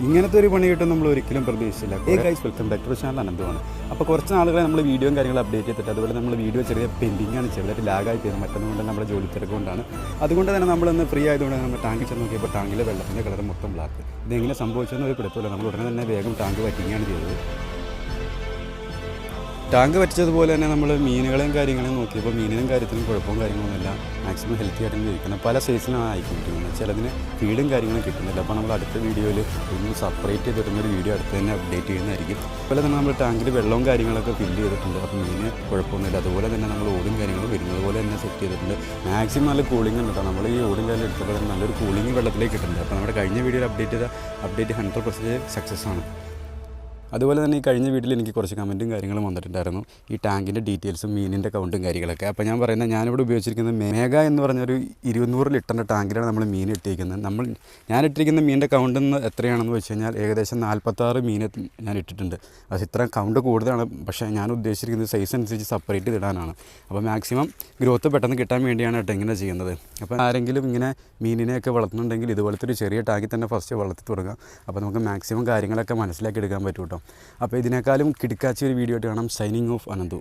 ഇങ്ങനത്തെ ഒരു പണി കിട്ടും നമ്മൾ ഒരിക്കലും പ്രതീക്ഷിച്ചില്ല. Guys, welcome back to channel അനന്തുവാണ്. അപ്പോൾ കുറച്ച് നാളുകളെ നമ്മൾ വീഡിയോയും കാര്യങ്ങളും അപ്ഡേറ്റ് ചെയ്തിട്ട്, അതുപോലെ നമ്മൾ വീഡിയോ ചെറിയ പെൻഡിങ്ങാണ്, ചെറുതായിട്ട് ലാഗായി തീർന്നത്. മറ്റൊന്നുകൊണ്ട് നമ്മുടെ ജോലി തിരക്കുകൊണ്ടാണ്. അതുകൊണ്ട് തന്നെ നമ്മളൊന്ന് ഫ്രീ ആയതുകൊണ്ട് നമ്മൾ ടാങ്കിൽ ചെന്ന് നോക്കിയപ്പോൾ ടാങ്കിലെ വെള്ളത്തിൻ്റെ കളർ മൊത്തം ബ്ലാക്ക്. ഇതെങ്ങനെ സംഭവിച്ചെന്ന് ഒരു പിടുത്തമില്ല. നമ്മൾ ഉടനെ തന്നെ വേഗം ടാങ്ക് വറ്റിക്കുകയാണ് ചെയ്തത്. ടാങ്ക് വറ്റിച്ചതുപോലെ തന്നെ നമ്മൾ മീനുകളെയും കാര്യങ്ങളെയും നോക്കിയപ്പോൾ മീനിനും കാര്യത്തിനും കുഴപ്പവും കാര്യങ്ങളൊന്നുമില്ല. മാക്സിമം ഹെൽത്തി ആയിട്ട് ഇരിക്കുന്നത്. പല സൈസിലാണ് ആയിക്കൊണ്ടിരിക്കുന്നത്. ചിലതിന് ഫീഡും കാര്യങ്ങളും കിട്ടുന്നില്ല. അപ്പോൾ നമ്മൾ അടുത്ത വീഡിയോയിൽ ഒന്ന് സെപ്പറേറ്റ് ചെയ്തിട്ടുള്ളൊരു വീഡിയോ അടുത്ത് തന്നെ അപ്ഡേറ്റ് ചെയ്യുന്നതായിരിക്കും. അതുപോലെ തന്നെ നമ്മൾ ടാങ്കിൽ വെള്ളവും കാര്യങ്ങളൊക്കെ ഫില്ല് ചെയ്തിട്ടുണ്ട്. അപ്പോൾ മീന് കുഴപ്പമൊന്നുമില്ല. അതുപോലെ തന്നെ നമ്മൾ ഓടും കാര്യങ്ങളും വരുന്നത് പോലെ തന്നെ സെറ്റ് ചെയ്തിട്ടുണ്ട്. മാക്സിമം നല്ല കൂളിംഗ് ഉണ്ട് കേട്ടോ. നമ്മൾ ഈ ഓടും കാര്യം എടുത്തപ്പോൾ തന്നെ നല്ലൊരു കൂളിംഗ് വെള്ളത്തിലേക്ക് കിട്ടുന്നുണ്ട്. അപ്പോൾ നമ്മുടെ കഴിഞ്ഞ വീഡിയോയിൽ അപ്ഡേറ്റ് ചെയ്ത അപ്ഡേറ്റ് 100% സക്സസ് ആണ്. അതുപോലെ തന്നെ ഈ കഴിഞ്ഞ വീട്ടിൽ എനിക്ക് കുറച്ച് കമൻറ്റും കാര്യങ്ങളും വന്നിട്ടുണ്ടായിരുന്നു, ഈ ടാങ്കിൻ്റെ ഡീറ്റെയിൽസും മീനിൻ്റെ കൗണ്ടും കാര്യങ്ങളൊക്കെ. അപ്പോൾ ഞാൻ പറയുന്നത്, ഞാനിവിടെ ഉപയോഗിച്ചിരിക്കുന്നത് മേഘ എന്ന് പറഞ്ഞൊരു 200 ലിറ്ററിൻ്റെ ടാങ്കിലാണ് നമ്മൾ മീൻ ഇട്ടിരിക്കുന്നത്. ഞാൻ ഇട്ടിരിക്കുന്ന മീനിൻ്റെ കൗണ്ട് എത്രയാണെന്ന് വെച്ച് കഴിഞ്ഞാൽ ഏകദേശം 46 മീൻ ഞാൻ ഇട്ടിട്ടുണ്ട്. അത് ഇത്ര കൗണ്ട് കൂടുതലാണ്. പക്ഷേ ഞാൻ ഉദ്ദേശിച്ചിരിക്കുന്നത് സൈസ് അനുസരിച്ച് സെപ്പറേറ്റ് ചെയ്തിടാനാണ്. അപ്പോൾ മാക്സിമം ഗ്രോത്ത് പെട്ടെന്ന് കിട്ടാൻ വേണ്ടിയാണ് കേട്ടോ ഇങ്ങനെ ചെയ്യുന്നത്. അപ്പോൾ ആരെങ്കിലും ഇങ്ങനെ മീനിനെയൊക്കെ വളർത്തുന്നുണ്ടെങ്കിൽ ഇതുപോലത്തെ ഒരു ചെറിയ ടാങ്കിൽ തന്നെ ഫസ്റ്റ് വളർത്തി തുടങ്ങാം. അപ്പോൾ നമുക്ക് മാക്സിമം കാര്യങ്ങളൊക്കെ മനസ്സിലാക്കി എടുക്കാൻ പറ്റും കേട്ടോ. അപ്പോൾ ഇതിനേക്കാളും കിടക്കാച്ച ഒരു വീഡിയോ ആയിട്ട് കാണാം. Signing off Ananthu.